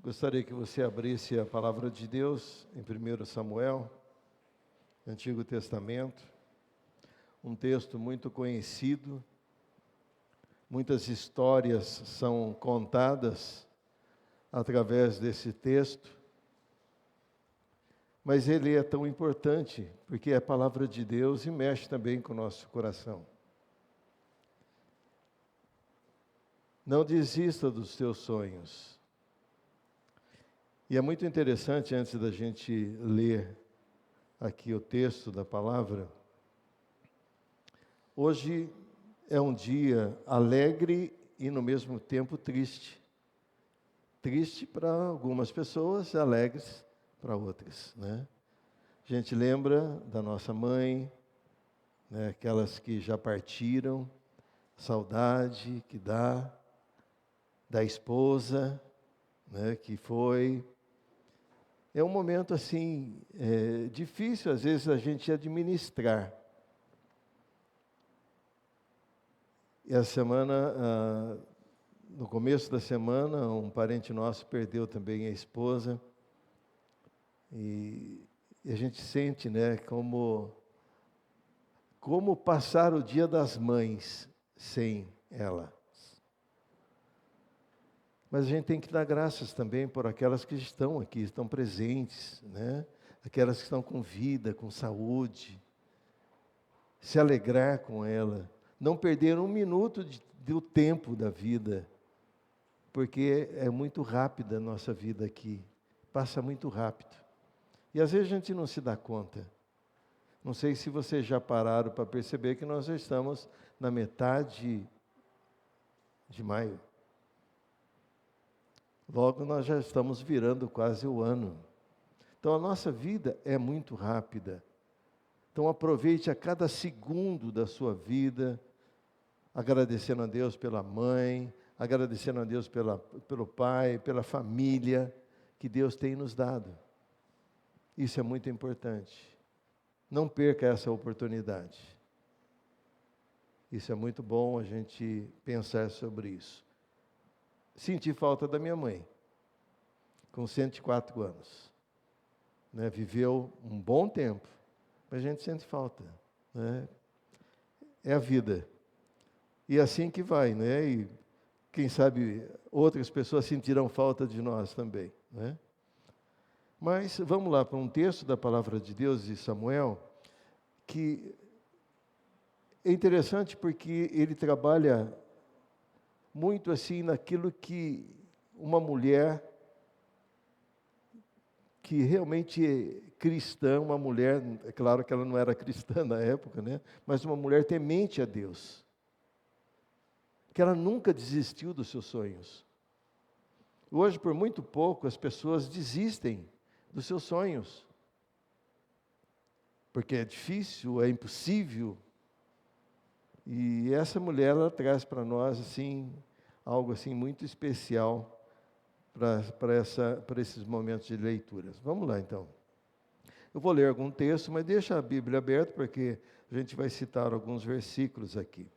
Gostaria que você abrisse a palavra de Deus em 1 Samuel, Antigo Testamento, um texto muito conhecido, muitas histórias são contadas através desse texto, mas ele é tão importante porque é a palavra de Deus e mexe também com o nosso coração. Não desista dos teus sonhos. E é muito interessante, antes da gente ler aqui o texto da palavra, hoje é um dia alegre e no mesmo tempo triste. Triste para algumas pessoas, alegres para outras, né? A gente lembra da nossa mãe, né, aquelas que já partiram, saudade que dá, da esposa, né, que foi. É um momento assim, difícil às vezes a gente administrar. E a semana, no começo da semana, um parente nosso perdeu também a esposa. E a gente sente, né, como passar o Dia das Mães sem ela. Mas a gente tem que dar graças também por aquelas que estão aqui, estão presentes, né? Aquelas que estão com vida, com saúde. Se alegrar com ela. Não perder um minuto do tempo da vida. Porque é muito rápida a nossa vida aqui. Passa muito rápido. E às vezes a gente não se dá conta. Não sei se vocês já pararam para perceber que nós já estamos na metade de maio. Logo nós já estamos virando quase o ano. Então a nossa vida é muito rápida. Então aproveite a cada segundo da sua vida, agradecendo a Deus pela mãe, agradecendo a Deus pelo pai, pela família que Deus tem nos dado. Isso é muito importante. Não perca essa oportunidade. Isso é muito bom a gente pensar sobre isso. Senti falta da minha mãe, com 104 anos. Né? Viveu um bom tempo, mas a gente sente falta. Né? É a vida. E assim que vai, né? E quem sabe outras pessoas sentirão falta de nós também. Né? Mas vamos lá para um texto da palavra de Deus de Samuel, que é interessante porque ele trabalha muito assim naquilo que uma mulher que realmente é cristã, uma mulher, é claro que ela não era cristã na época, né? Mas uma mulher temente a Deus, que ela nunca desistiu dos seus sonhos. Hoje, por muito pouco, as pessoas desistem dos seus sonhos, porque é difícil, é impossível. E essa mulher, ela traz para nós, assim, algo assim muito especial para esses momentos de leituras. Vamos lá, então. Eu vou ler algum texto, mas deixa a Bíblia aberta, porque a gente vai citar alguns versículos aqui.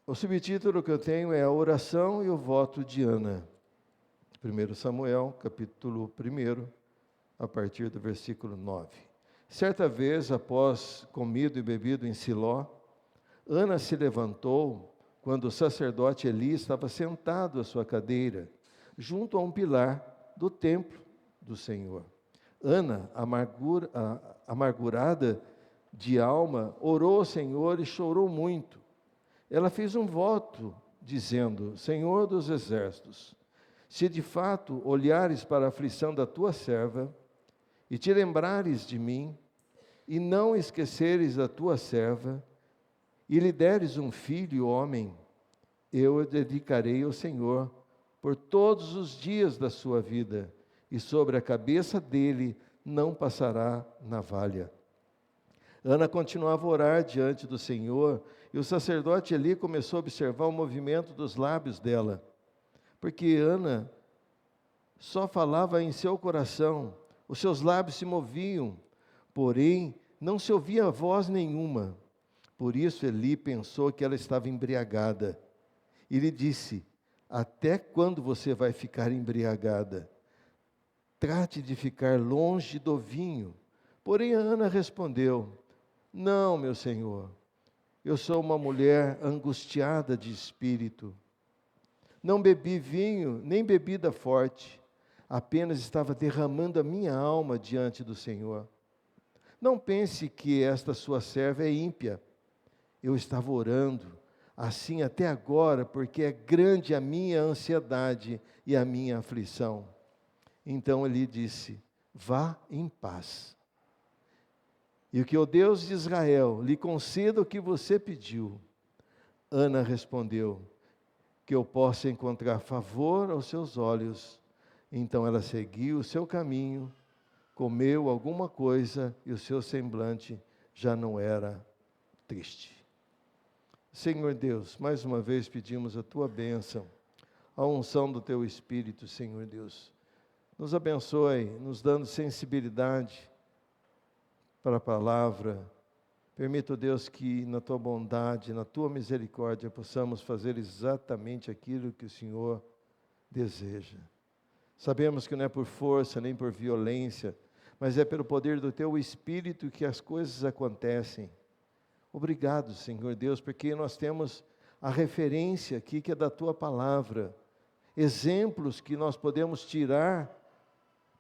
O subtítulo que eu tenho é A Oração e o Voto de Ana. 1 Samuel, capítulo 1, a partir do versículo 9. Certa vez, após comido e bebido em Siló, Ana se levantou quando o sacerdote Eli estava sentado à sua cadeira, junto a um pilar do templo do Senhor. Ana, amargurada de alma, orou ao Senhor e chorou muito. Ela fez um voto, dizendo: Senhor dos exércitos, se de fato olhares para a aflição da tua serva, e te lembrares de mim, e não esqueceres a tua serva, e lhe deres um filho, homem, eu o dedicarei ao Senhor por todos os dias da sua vida, e sobre a cabeça dele não passará navalha. Ana continuava a orar diante do Senhor, e o sacerdote Eli começou a observar o movimento dos lábios dela, porque Ana só falava em seu coração, os seus lábios se moviam, porém não se ouvia voz nenhuma. Por isso Eli pensou que ela estava embriagada. E lhe disse: Até quando você vai ficar embriagada? Trate de ficar longe do vinho. Porém, a Ana respondeu: Não, meu senhor, eu sou uma mulher angustiada de espírito. Não bebi vinho, nem bebida forte, apenas estava derramando a minha alma diante do Senhor. Não pense que esta sua serva é ímpia. Eu estava orando, assim até agora, porque é grande a minha ansiedade e a minha aflição. Então ele disse: Vá em paz. E o que o Deus de Israel lhe conceda o que você pediu. Ana respondeu: Que eu possa encontrar favor aos seus olhos. Então ela seguiu o seu caminho, comeu alguma coisa e o seu semblante já não era triste. Senhor Deus, mais uma vez pedimos a tua bênção, a unção do teu Espírito, Senhor Deus. Nos abençoe, nos dando sensibilidade para a palavra. Permita, Deus, que na tua bondade, na tua misericórdia, possamos fazer exatamente aquilo que o Senhor deseja. Sabemos que não é por força nem por violência, mas é pelo poder do teu Espírito que as coisas acontecem. Obrigado, Senhor Deus, porque nós temos a referência aqui que é da tua palavra, exemplos que nós podemos tirar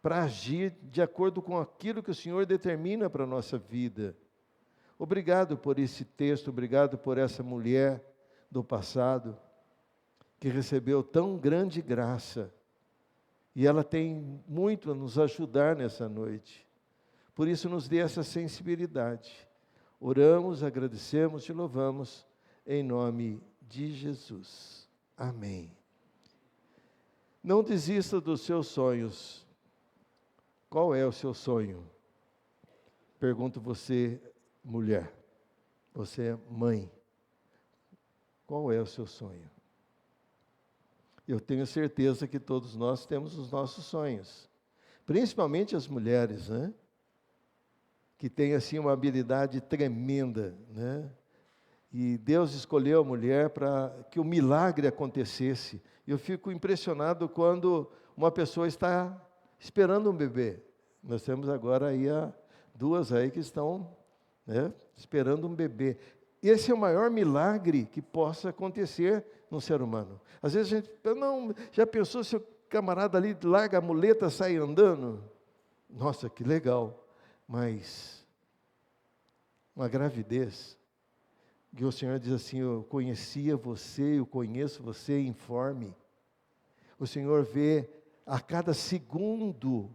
para agir de acordo com aquilo que o Senhor determina para a nossa vida. Obrigado por esse texto, obrigado por essa mulher do passado, que recebeu tão grande graça, e ela tem muito a nos ajudar nessa noite. Por isso nos dê essa sensibilidade. Oramos, agradecemos e louvamos, em nome de Jesus. Amém. Não desista dos seus sonhos. Qual é o seu sonho? Pergunto você, mulher. Você é mãe. Qual é o seu sonho? Eu tenho certeza que todos nós temos os nossos sonhos. Principalmente as mulheres, né? Que têm assim uma habilidade tremenda, né? E Deus escolheu a mulher para que o milagre acontecesse. Eu fico impressionado quando uma pessoa está esperando um bebê. Nós temos agora aí duas aí que estão, né, esperando um bebê. Esse é o maior milagre que possa acontecer no ser humano. Às vezes a gente, não, já pensou se o camarada ali larga a muleta e sai andando? Nossa, que legal. Mas uma gravidez, que o Senhor diz assim: eu conhecia você, eu conheço você, informe. O Senhor vê a cada segundo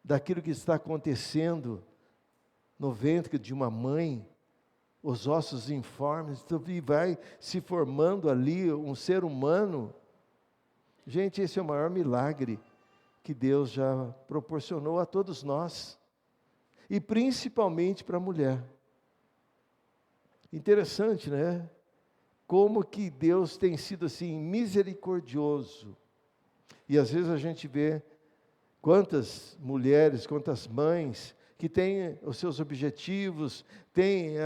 daquilo que está acontecendo no ventre de uma mãe, os ossos informes, e vai se formando ali um ser humano. Gente, esse é o maior milagre que Deus já proporcionou a todos nós, e principalmente para a mulher. Interessante, né? Como que Deus tem sido assim misericordioso. E às vezes a gente vê quantas mulheres, quantas mães que têm os seus objetivos, têm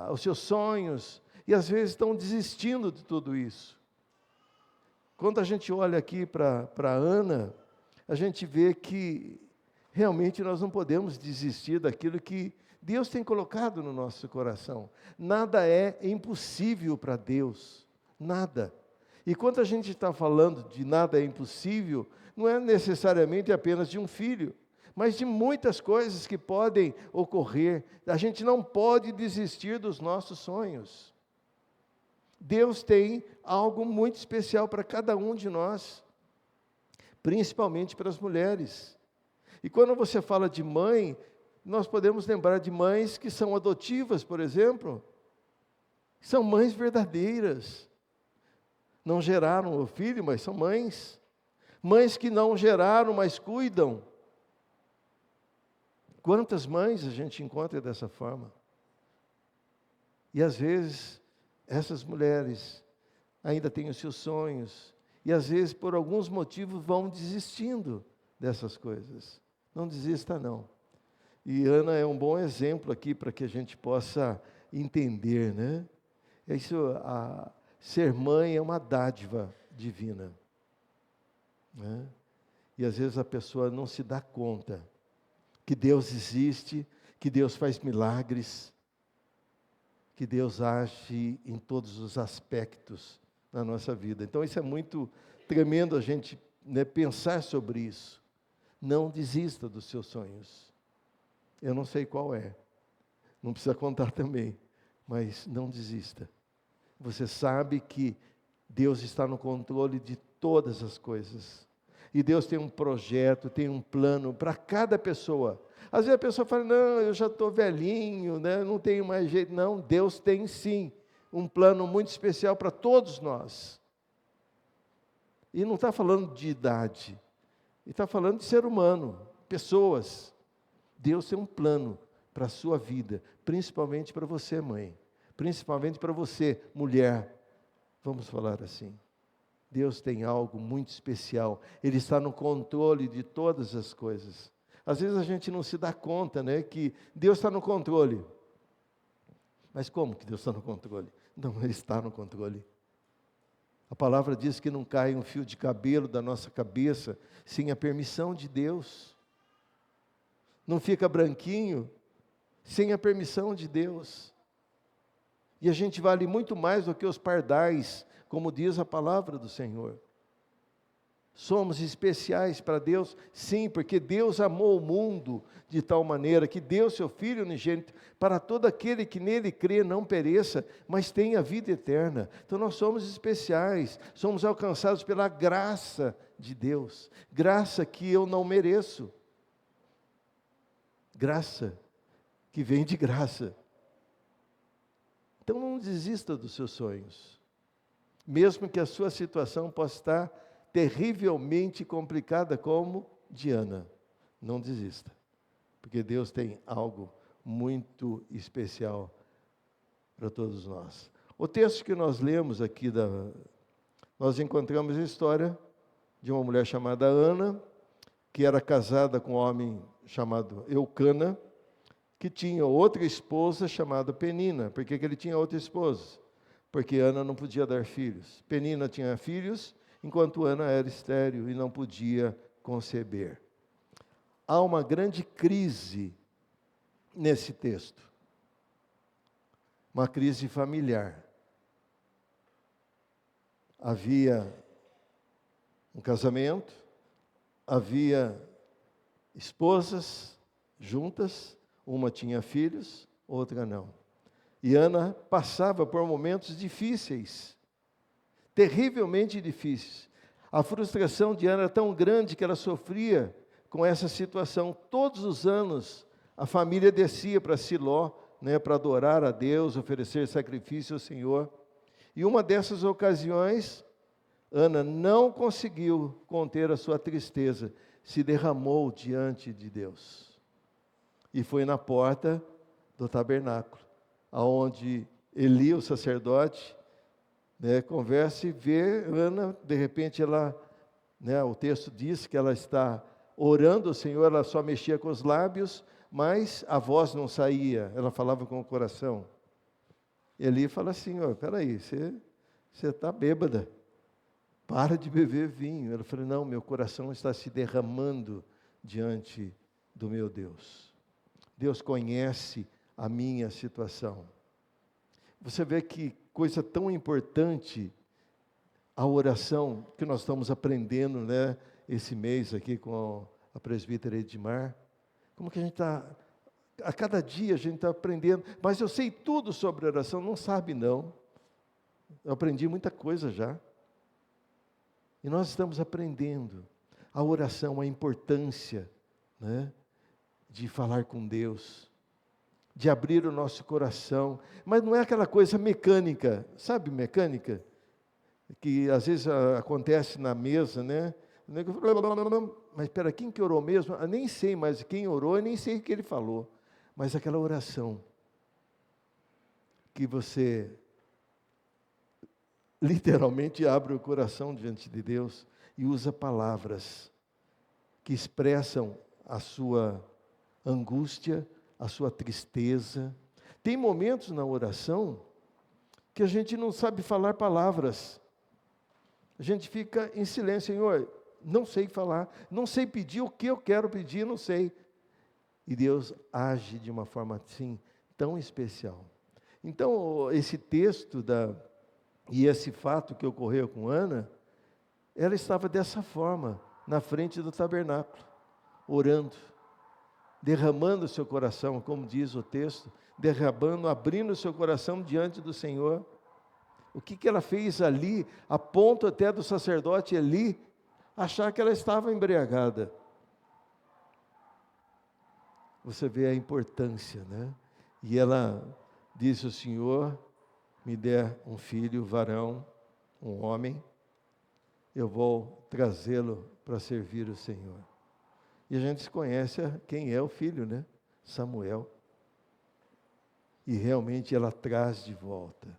os seus sonhos, e às vezes estão desistindo de tudo isso. Quando a gente olha aqui para Ana, a gente vê que realmente nós não podemos desistir daquilo que Deus tem colocado no nosso coração. Nada é impossível para Deus, nada. E quando a gente está falando de nada é impossível, não é necessariamente apenas de um filho, mas de muitas coisas que podem ocorrer. A gente não pode desistir dos nossos sonhos. Deus tem algo muito especial para cada um de nós, principalmente para as mulheres. E quando você fala de mãe, nós podemos lembrar de mães que são adotivas, por exemplo. São mães verdadeiras. Não geraram o filho, mas são mães. Mães que não geraram, mas cuidam. Quantas mães a gente encontra dessa forma? E às vezes, essas mulheres ainda têm os seus sonhos, e às vezes, por alguns motivos, vão desistindo dessas coisas. Não desista, não. E Ana é um bom exemplo aqui para que a gente possa entender, né? Ser mãe é uma dádiva divina, né? E às vezes a pessoa não se dá conta que Deus existe, que Deus faz milagres, que Deus age em todos os aspectos na nossa vida. Então isso é muito tremendo a gente, né, pensar sobre isso. Não desista dos seus sonhos. Eu não sei qual é, não precisa contar também, mas não desista. Você sabe que Deus está no controle de todas as coisas. E Deus tem um projeto, tem um plano para cada pessoa. Às vezes a pessoa fala, não, eu já estou velhinho, né? Não tenho mais jeito. Não, Deus tem sim um plano muito especial para todos nós. E não está falando de idade, ele está falando de ser humano, pessoas. Deus tem um plano para a sua vida, principalmente para você, mãe, principalmente para você, mulher. Vamos falar assim. Deus tem algo muito especial, Ele está no controle de todas as coisas. Às vezes a gente não se dá conta, né, que Deus está no controle. Mas como que Deus está no controle? Não, Ele está no controle. A palavra diz que não cai um fio de cabelo da nossa cabeça sem a permissão de Deus. Não fica branquinho sem a permissão de Deus. E a gente vale muito mais do que os pardais, como diz a palavra do Senhor. Somos especiais para Deus, sim, porque Deus amou o mundo de tal maneira que deu seu Filho unigênito para todo aquele que nele crê não pereça, mas tenha vida eterna. Então nós somos especiais, somos alcançados pela graça de Deus, graça que eu não mereço, graça que vem de graça. Então não desista dos seus sonhos, mesmo que a sua situação possa estar terrivelmente complicada como Diana. Não desista, porque Deus tem algo muito especial para todos nós. O texto que nós lemos aqui, nós encontramos a história de uma mulher chamada Ana, que era casada com um homem chamado Eucana, que tinha outra esposa chamada Penina. Por que ele tinha outra esposa? Porque Ana não podia dar filhos. Penina tinha filhos, enquanto Ana era estéril e não podia conceber. Há uma grande crise nesse texto. Uma crise familiar. Havia um casamento, havia esposas juntas, uma tinha filhos, outra não. E Ana passava por momentos difíceis, terrivelmente difíceis. A frustração de Ana era tão grande que ela sofria com essa situação. Todos os anos, a família descia para Siló, né, para adorar a Deus, oferecer sacrifício ao Senhor. E uma dessas ocasiões, Ana não conseguiu conter a sua tristeza, se derramou diante de Deus. E foi na porta do tabernáculo, aonde Eli, o sacerdote, né, conversa e vê Ana, de repente ela, né, o texto diz que ela está orando ao Senhor, ela só mexia com os lábios, mas a voz não saía, ela falava com o coração. Eli fala assim, espera aí, você está bêbada, para de beber vinho. Ela falou, não, meu coração está se derramando diante do meu Deus. Deus conhece a minha situação. Você vê que coisa tão importante a oração que nós estamos aprendendo, né, esse mês aqui com a presbítera Edmar. Como que a gente está, a cada dia a gente está aprendendo, mas eu sei tudo sobre oração, não sabe não. Eu aprendi muita coisa já. E nós estamos aprendendo a oração, a importância, né, de falar com Deus, de abrir o nosso coração, mas não é aquela coisa mecânica, sabe mecânica? Que às vezes acontece na mesa, né? Mas espera, quem que orou mesmo? Eu nem sei mais quem orou, eu nem sei o que ele falou, mas aquela oração que você literalmente abre o coração diante de Deus e usa palavras que expressam a sua angústia, a sua tristeza. Tem momentos na oração que a gente não sabe falar palavras. A gente fica em silêncio, Senhor, não sei falar, não sei pedir o que eu quero pedir, não sei. E Deus age de uma forma assim, tão especial. Então, esse texto e esse fato que ocorreu com Ana, ela estava dessa forma, na frente do tabernáculo, orando, derramando o seu coração, como diz o texto, derramando, abrindo o seu coração diante do Senhor. O que ela fez ali, a ponto até do sacerdote Eli achar que ela estava embriagada. Você vê a importância, né? E ela disse: o Senhor me der um filho, varão, um homem, eu vou trazê-lo para servir o Senhor. E a gente conhece quem é o filho, né? Samuel. E realmente ela traz de volta.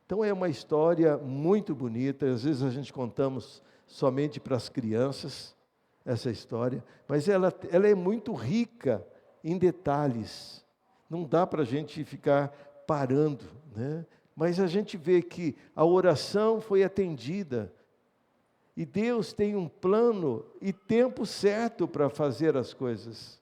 Então é uma história muito bonita. Às vezes a gente contamos somente para as crianças essa história, mas ela é muito rica em detalhes. Não dá para a gente ficar parando, né? Mas a gente vê que a oração foi atendida. E Deus tem um plano e tempo certo para fazer as coisas.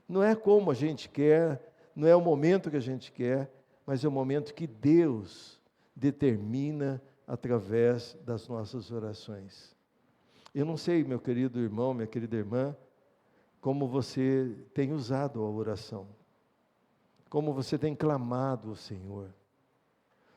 Não é como a gente quer, não é o momento que a gente quer, mas é o momento que Deus determina através das nossas orações. Eu não sei, meu querido irmão, minha querida irmã, como você tem usado a oração, como você tem clamado ao Senhor,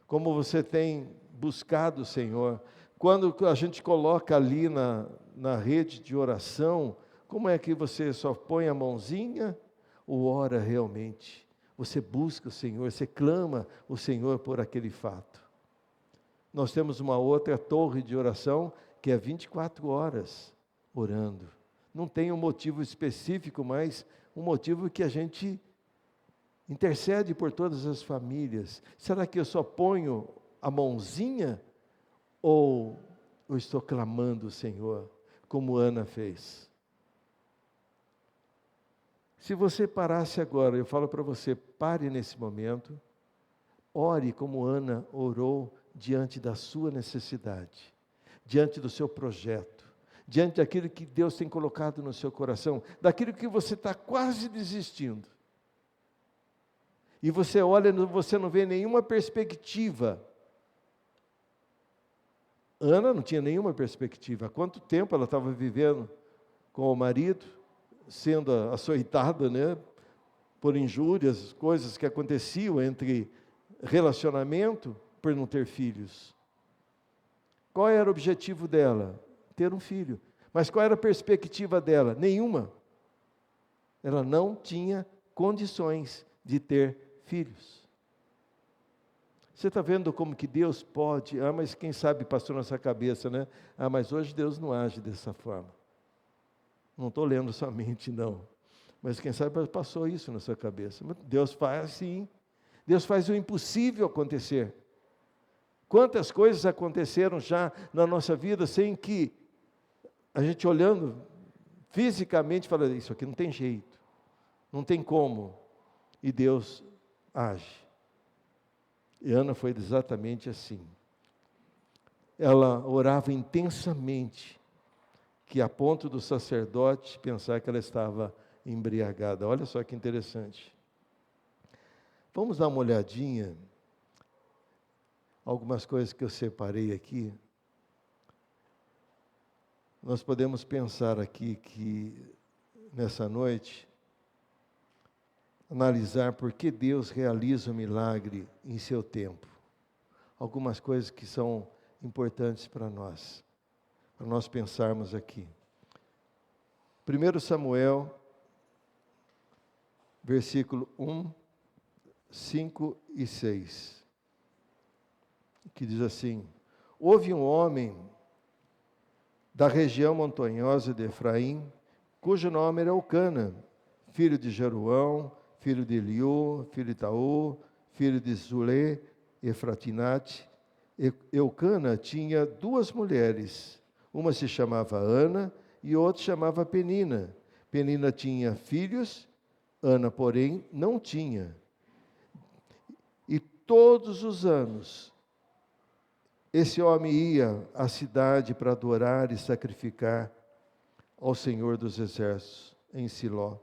como você tem buscado o Senhor. Quando a gente coloca ali na rede de oração, como é que você só põe a mãozinha ou ora realmente? Você busca o Senhor, você clama o Senhor por aquele fato. Nós temos uma outra torre de oração que é 24 horas orando. Não tem um motivo específico, mas um motivo que a gente intercede por todas as famílias. Será que eu só ponho a mãozinha ou eu estou clamando o Senhor, como Ana fez? Se você parasse agora, eu falo para você, pare nesse momento, ore como Ana orou diante da sua necessidade, diante do seu projeto, diante daquilo que Deus tem colocado no seu coração, daquilo que você está quase desistindo. E você olha, você não vê nenhuma perspectiva. Ana não tinha nenhuma perspectiva. Há quanto tempo ela estava vivendo com o marido, sendo açoitada, né, por injúrias, coisas que aconteciam entre relacionamento, por não ter filhos. Qual era o objetivo dela? Ter um filho. Mas qual era a perspectiva dela? Nenhuma. Ela não tinha condições de ter filhos. Você está vendo como que Deus pode, mas quem sabe passou na sua cabeça, né? Mas hoje Deus não age dessa forma. Não estou lendo somente, não. Mas quem sabe passou isso na sua cabeça. Deus faz sim. Deus faz o impossível acontecer. Quantas coisas aconteceram já na nossa vida sem que a gente olhando fisicamente fala, isso aqui não tem jeito, não tem como. E Deus age. E Ana foi exatamente assim. Ela orava intensamente, que a ponto do sacerdote pensar que ela estava embriagada. Olha só que interessante. Vamos dar uma olhadinha, algumas coisas que eu separei aqui. Nós podemos pensar aqui que, nessa noite, analisar por que Deus realiza o milagre em seu tempo. Algumas coisas que são importantes para nós pensarmos aqui. 1 Samuel, versículo 1, 5 e 6, que diz assim: houve um homem da região montanhosa de Efraim, cujo nome era Eucana, filho de Jeroão, filho de Eliú, filho de Taú, filho de Zulê, Efratinate. Eucana tinha duas mulheres, uma se chamava Ana e outra se chamava Penina. Penina tinha filhos, Ana, porém, não tinha. E todos os anos esse homem ia à cidade para adorar e sacrificar ao Senhor dos Exércitos, em Siló,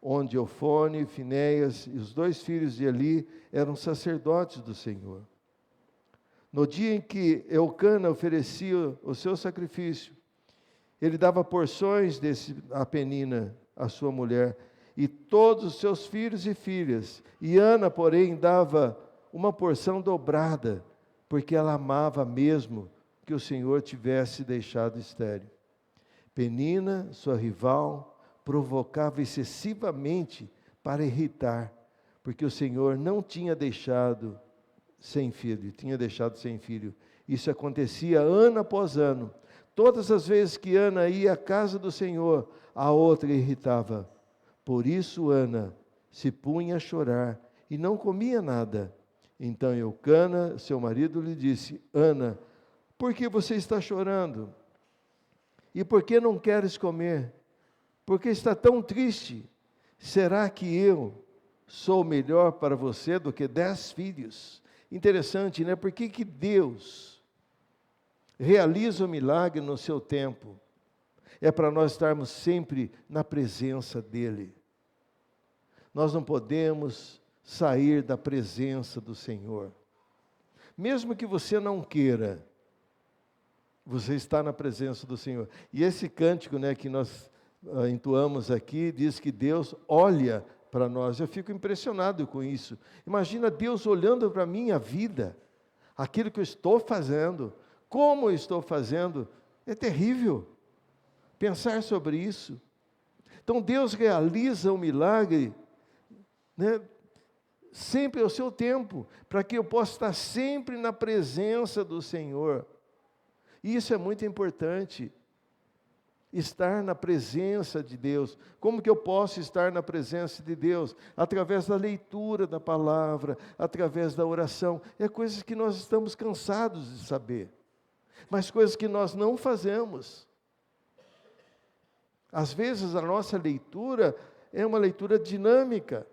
onde Ofne, Finéias e os 2 filhos de Eli eram sacerdotes do Senhor. No dia em que Eucana oferecia o seu sacrifício, ele dava porções a Penina, a sua mulher, e todos os seus filhos e filhas. E Ana, porém, dava uma porção dobrada, porque ela amava mesmo que o Senhor tivesse deixado estéril. Penina, sua rival, provocava excessivamente para irritar, porque o Senhor não tinha deixado sem filho, tinha deixado sem filho. Isso acontecia ano após ano. Todas as vezes que Ana ia à casa do Senhor, a outra irritava. Por isso Ana se punha a chorar e não comia nada. Então Eucana, seu marido, lhe disse: Ana, por que você está chorando? E por que não queres comer? Por que está tão triste? Será que eu sou melhor para você do que 10 filhos? Interessante, né? Por que Deus realiza o milagre no seu tempo? É para nós estarmos sempre na presença dEle. Nós não podemos sair da presença do Senhor. Mesmo que você não queira, você está na presença do Senhor. E esse cântico, né, que nós entoamos aqui, diz que Deus olha para nós. Eu fico impressionado com isso. Imagina Deus olhando para a minha vida, aquilo que eu estou fazendo, como eu estou fazendo. É terrível pensar sobre isso. Então Deus realiza o milagre, né, sempre ao seu tempo, para que eu possa estar sempre na presença do Senhor. E isso é muito importante. Estar na presença de Deus. Como que eu posso estar na presença de Deus? Através da leitura da palavra, através da oração. É coisas que nós estamos cansados de saber, mas coisas que nós não fazemos. Às vezes a nossa leitura é uma leitura dinâmica.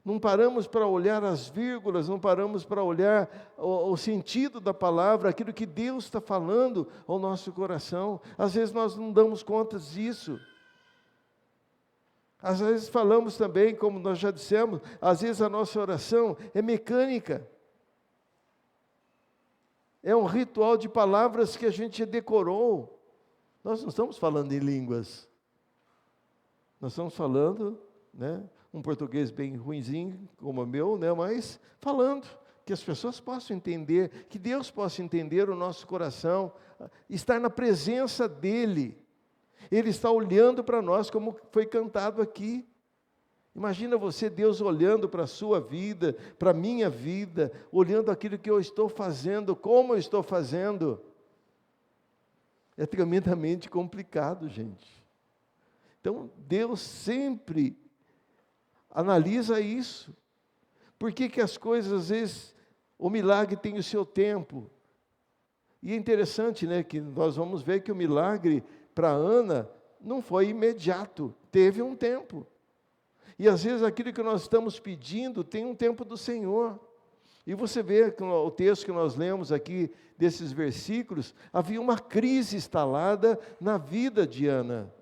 Não paramos para olhar as vírgulas, não paramos para olhar o sentido da palavra, aquilo que Deus está falando ao nosso coração. Às vezes nós não damos conta disso. Às vezes falamos também, como nós já dissemos, às vezes a nossa oração é mecânica. É um ritual de palavras que a gente decorou. Nós não estamos falando em línguas. Nós estamos falando, né, um português bem ruinzinho, como o meu, né, mas falando, que as pessoas possam entender, que Deus possa entender o nosso coração, estar na presença dEle. Ele está olhando para nós, como foi cantado aqui. Imagina você, Deus olhando para a sua vida, para a minha vida, olhando aquilo que eu estou fazendo, como eu estou fazendo. É tremendamente complicado, gente. Então, Deus sempre analisa isso. Por que as coisas, às vezes, o milagre tem o seu tempo? E é interessante, né, que nós vamos ver que o milagre para Ana não foi imediato, teve um tempo. E às vezes aquilo que nós estamos pedindo tem um tempo do Senhor. E você vê que o texto que nós lemos aqui, desses versículos, havia uma crise instalada na vida de Ana.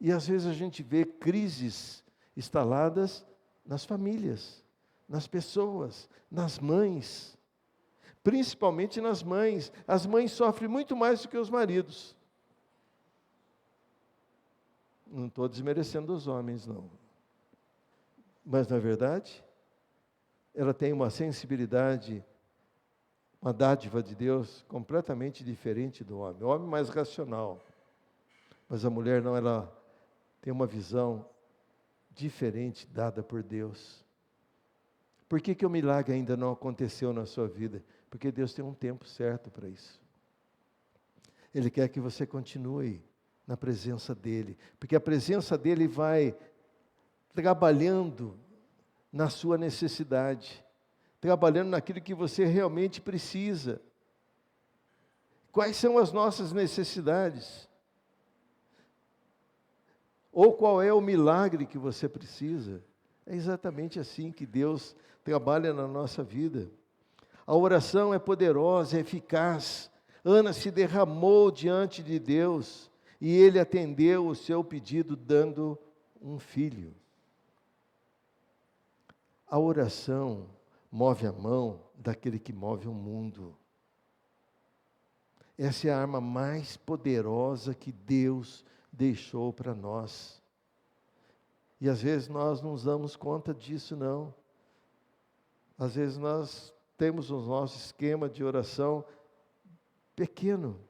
E às vezes a gente vê crises instaladas nas famílias, nas pessoas, nas mães, principalmente nas mães. As mães sofrem muito mais do que os maridos. Não estou desmerecendo os homens, não. Mas, na verdade, ela tem uma sensibilidade, uma dádiva de Deus completamente diferente do homem. O homem mais racional, mas a mulher não, ela tem uma visão diferente dada por Deus. Por que o milagre ainda não aconteceu na sua vida? Porque Deus tem um tempo certo para isso. Ele quer que você continue na presença dEle, porque a presença dEle vai trabalhando na sua necessidade, trabalhando naquilo que você realmente precisa. Quais são as nossas necessidades? Ou qual é o milagre que você precisa? É exatamente assim que Deus trabalha na nossa vida. A oração é poderosa, é eficaz. Ana se derramou diante de Deus e Ele atendeu o seu pedido, dando um filho. A oração move a mão daquele que move o mundo. Essa é a arma mais poderosa que Deus deixou para nós. E às vezes nós não damos conta disso, não. Às vezes nós temos o nosso esquema de oração pequeno.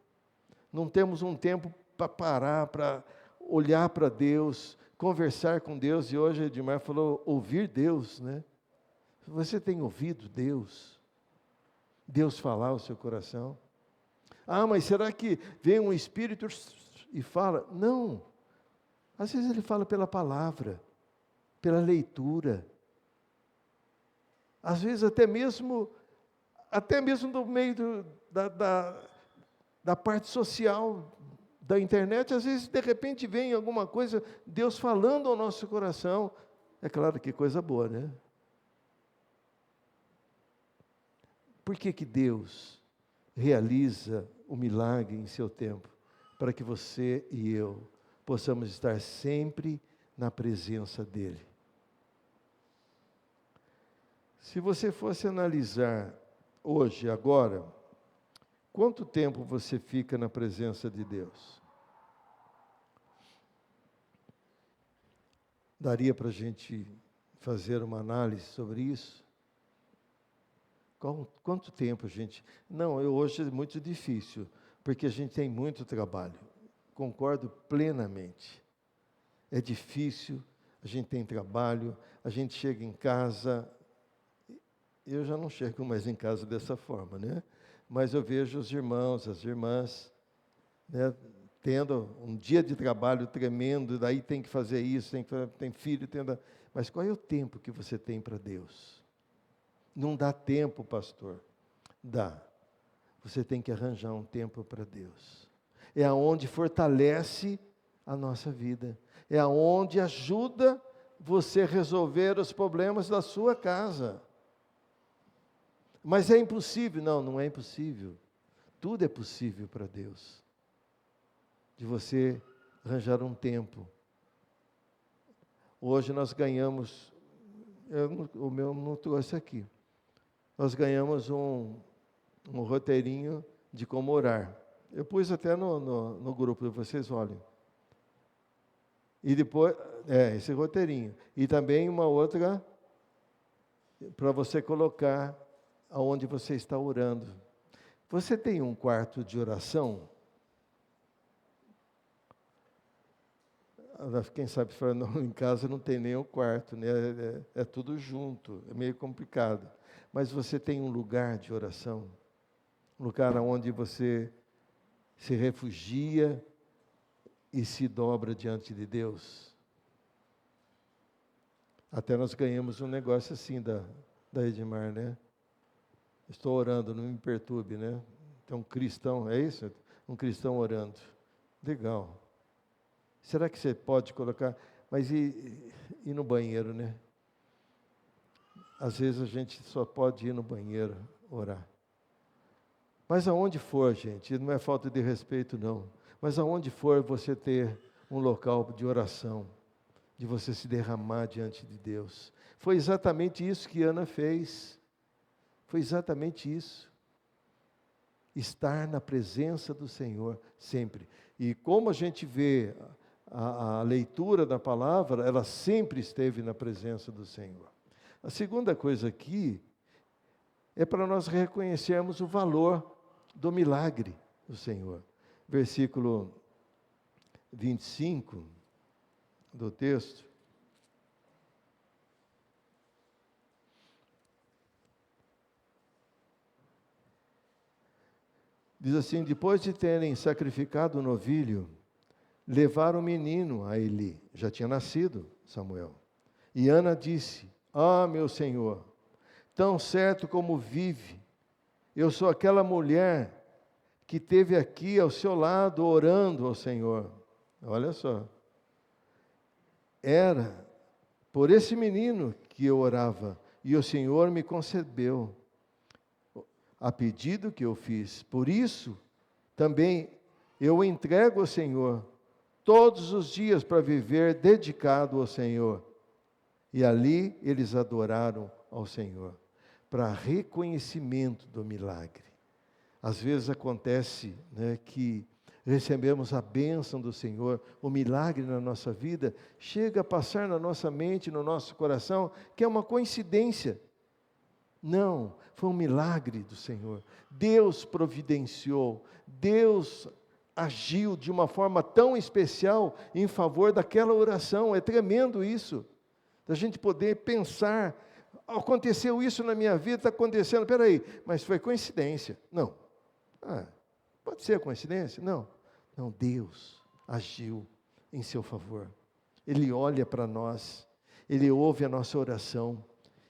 Não temos um tempo para parar, para olhar para Deus, conversar com Deus. E hoje Edmar falou, ouvir Deus, né? Você tem ouvido Deus? Deus falar ao seu coração? Ah, mas será que vem um Espírito e fala? Não. Às vezes Ele fala pela palavra, pela leitura. Às vezes até mesmo no meio da parte social da internet, às vezes de repente vem alguma coisa, Deus falando ao nosso coração. É claro que coisa boa, né? Por que Deus realiza o milagre em seu tempo? Para que você e eu possamos estar sempre na presença dEle. Se você fosse analisar hoje, agora, quanto tempo você fica na presença de Deus? Daria para a gente fazer uma análise sobre isso? Quanto tempo, gente? Não, hoje é muito difícil, porque a gente tem muito trabalho. Concordo plenamente. É difícil, a gente tem trabalho, a gente chega em casa. Eu já não chego mais em casa dessa forma, né? Mas eu vejo os irmãos, as irmãs, né, tendo um dia de trabalho tremendo, daí tem que fazer isso, tem filho, mas qual é o tempo que você tem para Deus? Não dá tempo, pastor. Dá. Você tem que arranjar um tempo para Deus. É aonde fortalece a nossa vida. É aonde ajuda você a resolver os problemas da sua casa. Mas é impossível? Não, não é impossível. Tudo é possível para Deus. De você arranjar um tempo. Hoje nós ganhamos, o meu não trouxe aqui. Nós ganhamos um roteirinho de como orar. Eu pus até no grupo, vocês olhem. E depois, esse roteirinho. E também uma outra, para você colocar aonde você está orando. Você tem um quarto de oração? Quem sabe fala, não, em casa não tem nem um quarto, né? É tudo junto, é meio complicado. Mas você tem um lugar de oração, um lugar onde você se refugia e se dobra diante de Deus. Até nós ganhamos um negócio assim da Edmar, né? Estou orando, não me perturbe, né? Então, um cristão, é isso? Um cristão orando. Legal. Será que você pode colocar? Mas e no banheiro, né? Às vezes a gente só pode ir no banheiro orar. Mas aonde for, gente, não é falta de respeito, não. Mas aonde for você ter um local de oração, de você se derramar diante de Deus. Foi exatamente isso que Ana fez. Foi exatamente isso. Estar na presença do Senhor sempre. E como a gente vê a leitura da palavra, ela sempre esteve na presença do Senhor. A segunda coisa aqui é para nós reconhecermos o valor do milagre do Senhor. Versículo 25 do texto. Diz assim: depois de terem sacrificado o novilho, levaram o menino a Eli. Já tinha nascido Samuel. E Ana disse: ah, meu Senhor, tão certo como vive, eu sou aquela mulher que esteve aqui ao seu lado orando ao Senhor. Olha só. Era por esse menino que eu orava, e o Senhor me concedeu. a pedido que eu fiz. Por isso, também eu entrego ao Senhor todos os dias para viver dedicado ao Senhor. E ali eles adoraram ao Senhor, para reconhecimento do milagre. Às vezes acontece, né, que recebemos a bênção do Senhor, o milagre na nossa vida, chega a passar na nossa mente, no nosso coração, que é uma coincidência. Não, foi um milagre do Senhor. Deus providenciou, Deus agiu de uma forma tão especial em favor daquela oração. É tremendo isso, da gente poder pensar, aconteceu isso na minha vida, está acontecendo, peraí, mas foi coincidência? Não. Pode ser coincidência? Não. Não, Deus agiu em seu favor. Ele olha para nós, Ele ouve a nossa oração,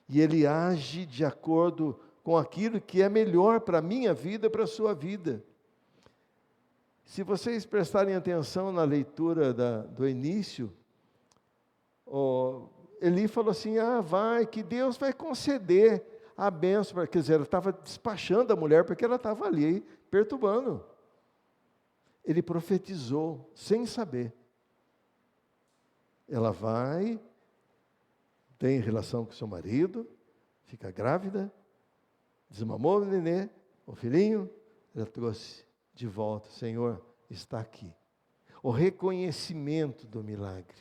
e Ele age de acordo com aquilo que é melhor para a minha vida e para a sua vida. Se vocês prestarem atenção na leitura do início, Eli falou assim, que Deus vai conceder a bênção, quer dizer, ela estava despachando a mulher, porque ela estava ali, perturbando. Ele profetizou, sem saber. Ela vai, tem relação com seu marido, fica grávida, desmamou o nenê, o filhinho, ela trouxe de volta, Senhor, está aqui. O reconhecimento do milagre.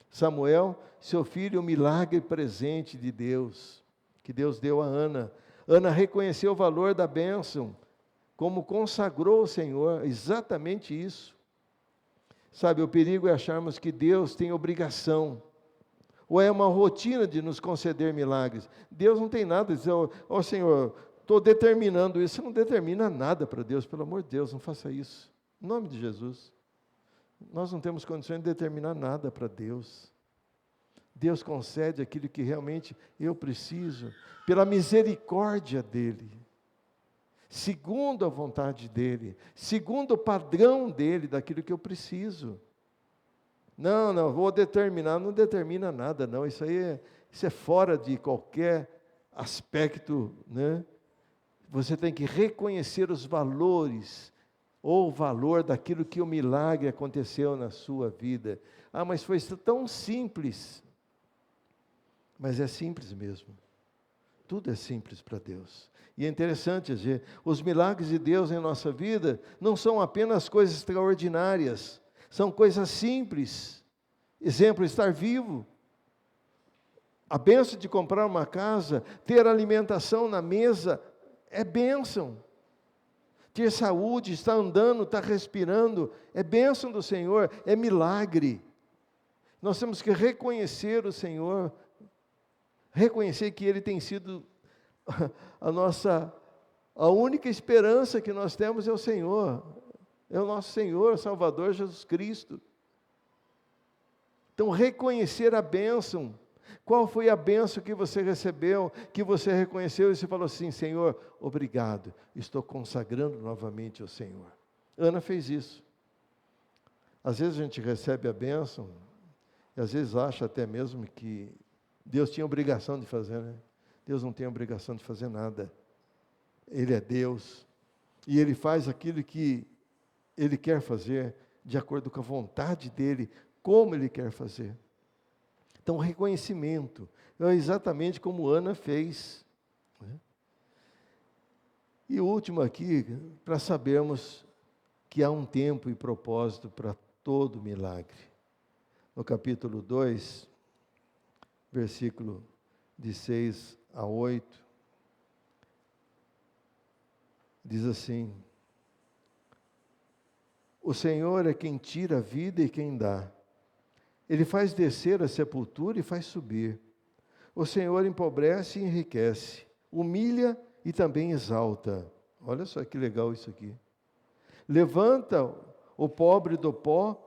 Samuel, seu filho, o milagre presente de Deus, que Deus deu a Ana. Ana reconheceu o valor da bênção, como consagrou o Senhor, exatamente isso. Sabe, o perigo é acharmos que Deus tem obrigação, ou é uma rotina de nos conceder milagres. Deus não tem nada a dizer, Senhor, estou determinando isso. Você não determina nada para Deus, pelo amor de Deus, não faça isso. Em nome de Jesus. Nós não temos condições de determinar nada para Deus. Deus concede aquilo que realmente eu preciso, pela misericórdia dEle, segundo a vontade dEle, segundo o padrão dEle, daquilo que eu preciso. Não, vou determinar, não determina nada não, isso é fora de qualquer aspecto, né? Você tem que reconhecer os valores, ou o valor daquilo que o milagre aconteceu na sua vida. Mas foi tão simples. Mas é simples mesmo. Tudo é simples para Deus. E é interessante dizer, os milagres de Deus em nossa vida não são apenas coisas extraordinárias, são coisas simples. Exemplo, estar vivo. A bênção de comprar uma casa, ter alimentação na mesa, é bênção. Ter saúde, estar andando, estar respirando, é bênção do Senhor, é milagre. Nós temos que reconhecer o Senhor, reconhecer que Ele tem sido a única esperança que nós temos é o Senhor, é o nosso Senhor, Salvador Jesus Cristo. Então, reconhecer a bênção. Qual foi a bênção que você recebeu, que você reconheceu e você falou assim, Senhor, obrigado, estou consagrando novamente ao Senhor. Ana fez isso. Às vezes a gente recebe a bênção, e às vezes acha até mesmo que Deus tinha obrigação de fazer, né? Deus não tem obrigação de fazer nada. Ele é Deus, e Ele faz aquilo que Ele quer fazer, de acordo com a vontade dEle, como Ele quer fazer. Então, reconhecimento, é exatamente como Ana fez. E o último aqui, para sabermos que há um tempo e propósito para todo milagre. No capítulo 2, versículo de 6 a 8, diz assim: o Senhor é quem tira a vida e quem dá. Ele faz descer a sepultura e faz subir. O Senhor empobrece e enriquece, humilha e também exalta. Olha só que legal isso aqui. Levanta o pobre do pó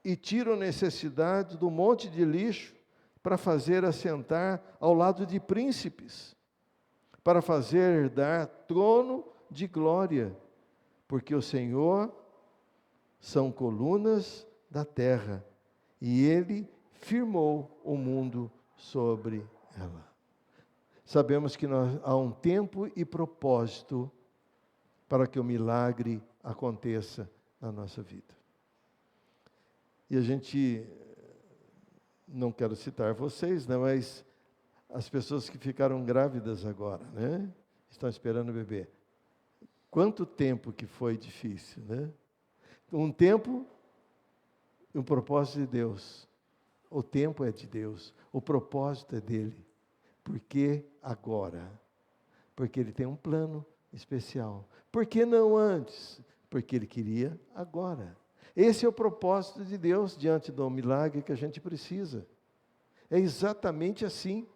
e tira a necessidade do monte de lixo para fazer assentar ao lado de príncipes, para fazer herdar trono de glória, porque o Senhor são colunas da terra, e Ele firmou o mundo sobre ela. Sabemos que há um tempo e propósito para que o milagre aconteça na nossa vida. E a gente, não quero citar vocês, né, mas as pessoas que ficaram grávidas agora, né, estão esperando o bebê. Quanto tempo que foi difícil, né? Um tempo, um propósito de Deus. O tempo é de Deus, o propósito é dele. Por que agora? Porque ele tem um plano especial. Por que não antes? Porque ele queria agora. Esse é o propósito de Deus diante do milagre que a gente precisa. É exatamente assim.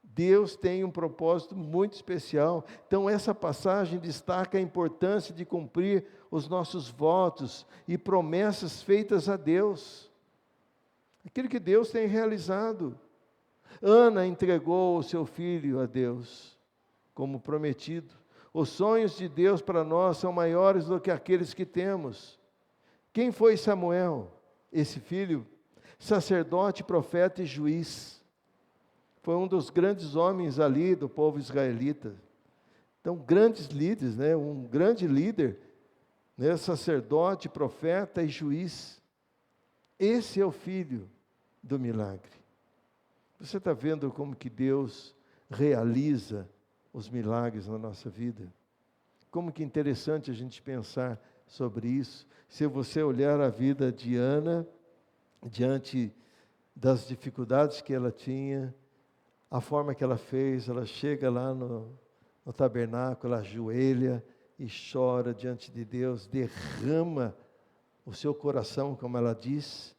Deus tem um propósito muito especial. Então, essa passagem destaca a importância de cumprir os nossos votos e promessas feitas a Deus. Aquilo que Deus tem realizado. Ana entregou o seu filho a Deus, como prometido. Os sonhos de Deus para nós são maiores do que aqueles que temos. Quem foi Samuel? Esse filho, sacerdote, profeta e juiz. Foi um dos grandes homens ali do povo israelita. Então, grandes líderes, né? Um grande líder, né? Sacerdote, profeta e juiz. Esse é o filho do milagre. Você está vendo como que Deus realiza os milagres na nossa vida? Como que interessante a gente pensar sobre isso. Se você olhar a vida de Ana, diante das dificuldades que ela tinha, a forma que ela fez, ela chega lá no tabernáculo, ela ajoelha e chora diante de Deus, derrama o seu coração, como ela diz,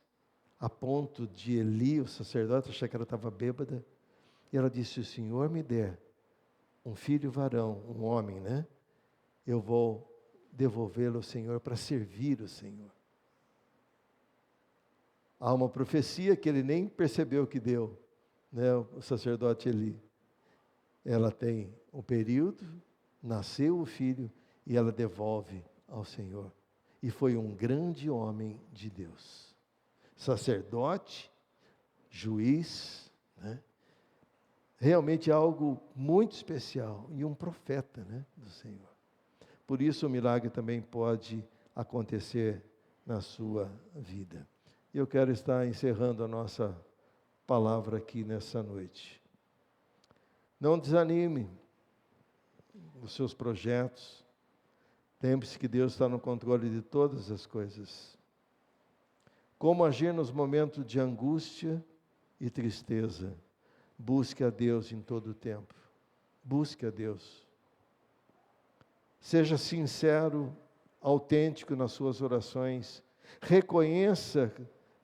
a ponto de Eli, o sacerdote, achar que ela estava bêbada, e ela disse: se o Senhor me der um filho varão, um homem, né? Eu vou devolvê-lo ao Senhor para servir o Senhor. Há uma profecia que ele nem percebeu que deu, né? O sacerdote Eli. Ela tem um período, nasceu o filho e ela devolve ao Senhor. E foi um grande homem de Deus. Sacerdote, juiz, né? Realmente algo muito especial, e um profeta, né, do Senhor. Por isso o milagre também pode acontecer na sua vida. E eu quero estar encerrando a nossa palavra aqui nessa noite. Não desanime os seus projetos. Lembre-se que Deus está no controle de todas as coisas. Como agir nos momentos de angústia e tristeza? Busque a Deus em todo o tempo. Busque a Deus. Seja sincero, autêntico nas suas orações. Reconheça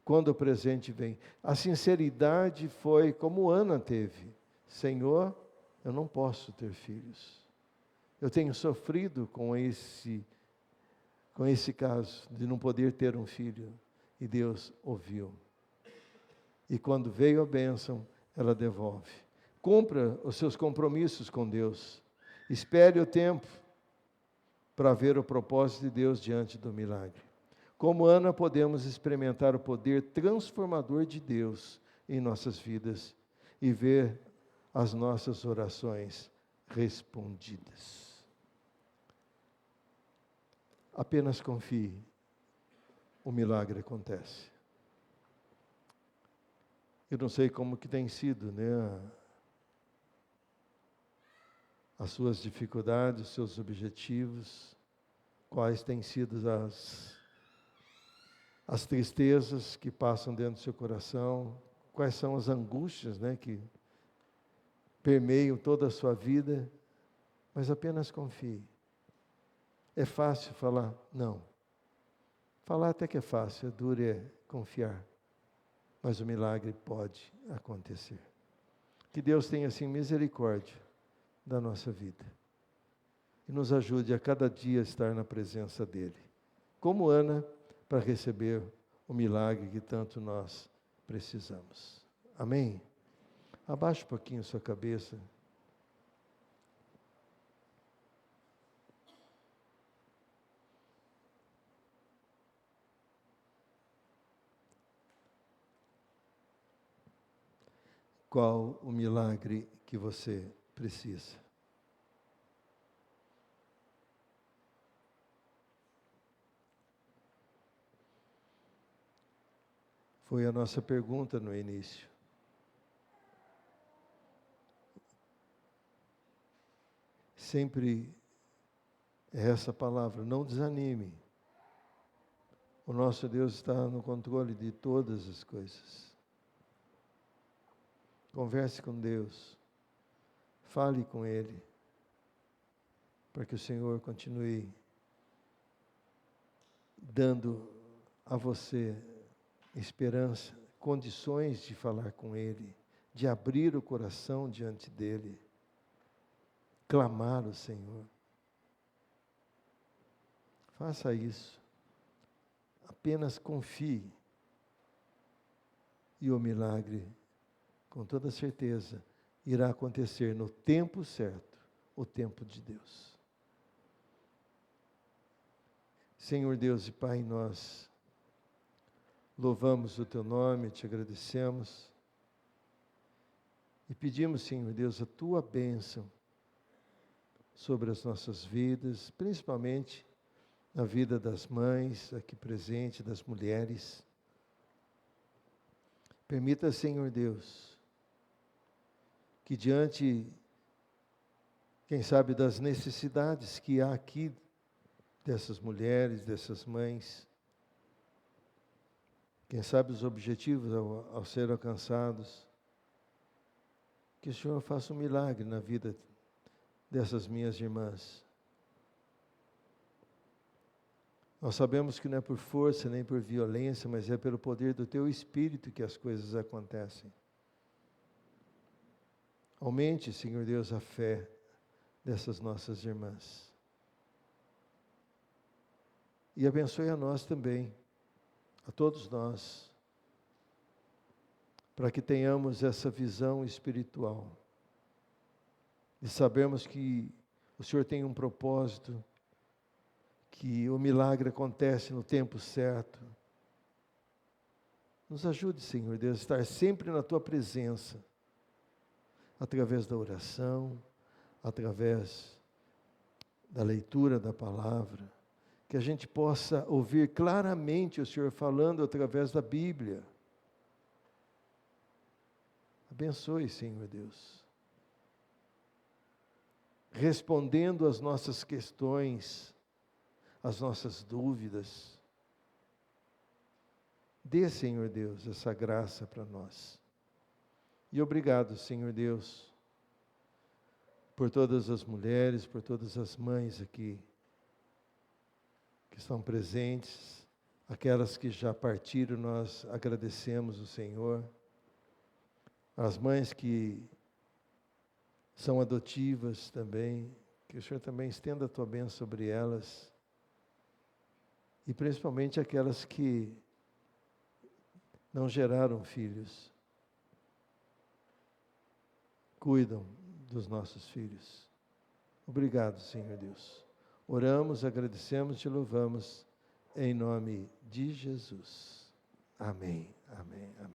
quando o presente vem. A sinceridade foi como Ana teve. Senhor, eu não posso ter filhos. Eu tenho sofrido com esse caso de não poder ter um filho. E Deus ouviu. E quando veio a bênção, ela devolve. Cumpra os seus compromissos com Deus. Espere o tempo para ver o propósito de Deus diante do milagre. Como Ana, podemos experimentar o poder transformador de Deus em nossas vidas e ver as nossas orações respondidas. Apenas confie. O milagre acontece. Eu não sei como que tem sido, né, as suas dificuldades, os seus objetivos, quais têm sido as tristezas que passam dentro do seu coração, quais são as angústias, né, que permeiam toda a sua vida, mas apenas confie. É fácil falar? Não. Falar até que é fácil, é duro é confiar. Mas o milagre pode acontecer. Que Deus tenha, assim, misericórdia da nossa vida. E nos ajude a cada dia a estar na presença dEle. Como Ana, para receber o milagre que tanto nós precisamos. Amém? Abaixe um pouquinho sua cabeça. Qual o milagre que você precisa? Foi a nossa pergunta no início. Sempre é essa palavra, não desanime. O nosso Deus está no controle de todas as coisas. Converse com Deus. Fale com Ele. Para que o Senhor continue dando a você esperança, condições de falar com Ele, de abrir o coração diante dEle, clamar o Senhor. Faça isso. Apenas confie. E o milagre, com toda certeza, irá acontecer no tempo certo, o tempo de Deus. Senhor Deus e Pai, nós louvamos o Teu nome, te agradecemos e pedimos, Senhor Deus, a Tua bênção sobre as nossas vidas, principalmente na vida das mães aqui presentes, das mulheres. Permita, Senhor Deus, que diante, quem sabe, das necessidades que há aqui dessas mulheres, dessas mães, quem sabe os objetivos ao ser alcançados, que o Senhor faça um milagre na vida dessas minhas irmãs. Nós sabemos que não é por força nem por violência, mas é pelo poder do Teu Espírito que as coisas acontecem. Aumente, Senhor Deus, a fé dessas nossas irmãs. E abençoe a nós também, a todos nós, para que tenhamos essa visão espiritual, e sabemos que o Senhor tem um propósito, que o milagre acontece no tempo certo. Nos ajude, Senhor Deus, a estar sempre na Tua presença, através da oração, através da leitura da palavra, que a gente possa ouvir claramente o Senhor falando através da Bíblia. Abençoe, Senhor Deus, respondendo às nossas questões, às nossas dúvidas. Dê, Senhor Deus, essa graça para nós. E obrigado, Senhor Deus, por todas as mulheres, por todas as mães aqui, que estão presentes, aquelas que já partiram, nós agradecemos o Senhor. As mães que são adotivas também, que o Senhor também estenda a Tua bênção sobre elas. E principalmente aquelas que não geraram filhos, cuidam dos nossos filhos. Obrigado, Senhor Deus. Oramos, agradecemos, te louvamos, em nome de Jesus. Amém, amém, amém.